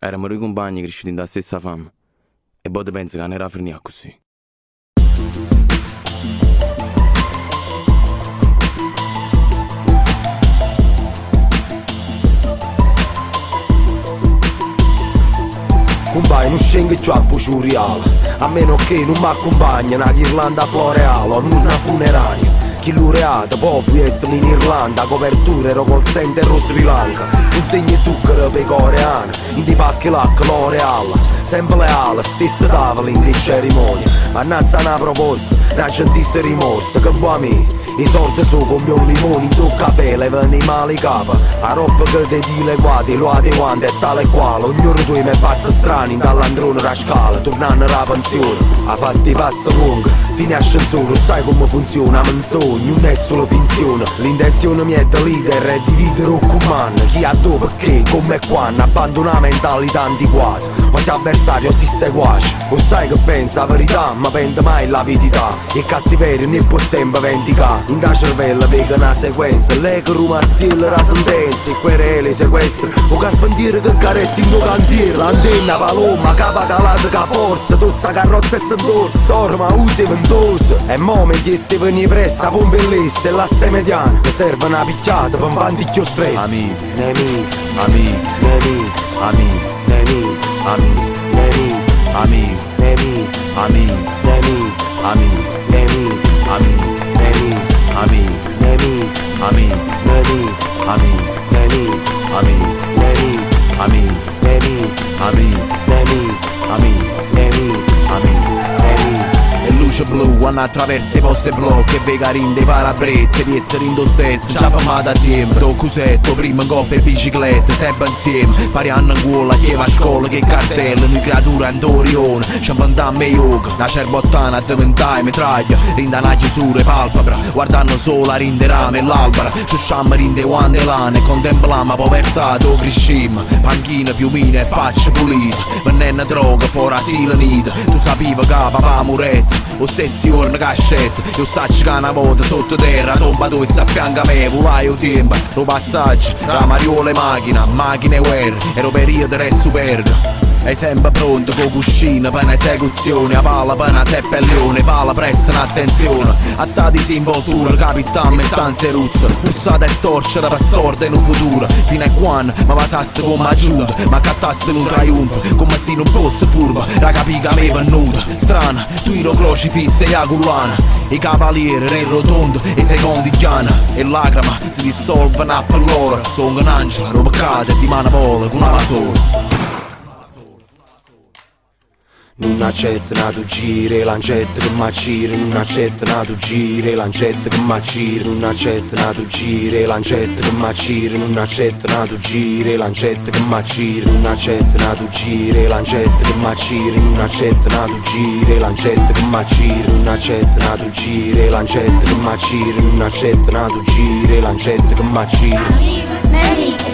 Eravamo due compagni cresciuti nella stessa fame. E poi penso che non era finita così. Compagni, non scengo più a Puciuriale, a meno che non mi accompagna una ghirlanda floreale o un'urna funeraria. Chi laureato, poi Vietnam in Irlanda, coperture ero col center o Sri Lanka. Consegni zucchero per i coreani, in di pacchi lacca L'Oreal. Sempre leale, stessa tavola in di cerimonia. Mannazza una proposta, una gentile rimorsa, che vuoi me? I soldi sono come un limone, in tuo caffè, levano i mali capa. A roba che te di le guati, lo adeguante è tale quale. Ognuno due me pazzi strani, dall'androne la scala, tornando alla pensione. A fatti passi lunghi, fine ascensore, sai come funziona, ma sogno, non è solo finzione. L'intenzione mia è da leader, è dividere o comando. Chi ha dove, perché, come e quando, abbandona mentalità antiquata. Ma se avversario si seguace, o sai che pensa la verità, ma pente mai l'avidità. E cattiveria ne può sempre vendicare. In da cervello vega una sequenza, lei che rumartilla la sentenza. E querele, sequestri, o carpentiere che caretti in cantiere. L'antenna, paloma, capa calata che forza, tozza carrozza e s'endorsa, sorma, usi e ventosa. E mo' mi chiesti venire pressa, pompellesse e l'asse mediana. Che serve una picchiata per un vanticchio stress. Amici, Nemici, amici, nemici, amici, nemici, amici, nemici, amici, nemici, amici, nemici, amici, nemici, amici, nemici, amici, nemici, amici, nemici, amici, nemici, amici, nemici, amici, nemici, amici, nemici, amici, nemici, amici. nemici. E luce blu, quando attraversa i posti blocchi e vegarin dei parabrezzi, piezze rindo sterzi, già famata a tempo. Do cusetto, prima in coppa e biciclette, sempre insieme, parianno in cuola, chieva a scuola, che cartello, noi creatura in Torione, sciampandamma e yoga, una cerbottana a diventai, metraglia, rinda una chiusura e palpebra, guardando solo a rinde rame e l'albera, sciusciamma rinde quante lane, contempliamo povertà, do crescimmo, panchina, piumina e faccia pulita, venendo droga, fuori asilo nida, tu sapiva che papà muretta, ossessione cascetta, io saccio che una volta sotto terra, tomba tu e s'affianca a me, volai o tempo, lo passaggio, la mariola e macchine e guerre, e lo periodo re superga. È sempre pronto con cuscina per un'esecuzione, a palla per una seppellione, palla prestano attenzione, a ta disinvoltura, capitano e stanze russe, forzata e storcere per sorte in un futuro, fino a quando ma passaste come aiuta, ma cattaste in un trionfo, come se non fosse furba, la capica me venuta, strana, tu iro crocifisse e a cullana, i cavalieri re rotondo e i secondi chiana, e lacrima si dissolvono a per loro, sono un angelo, roba cade e di mano vola con una sola. Non accetta tu giri, lancetta che m'acciri, non accetta tu giri, lancetta che m'acciri, non accetta tu giri, lancetta che m'acciri, non accetta tu giri, lancetta che m'acciri, non accetta tu giri, lancetta che m'acciri, non accetta tu giri, lancetta che m'acciri, non accetta tu giri, lancetta che m'acciri, non accetta tu giri, lancetta che m'acciri. Nemici,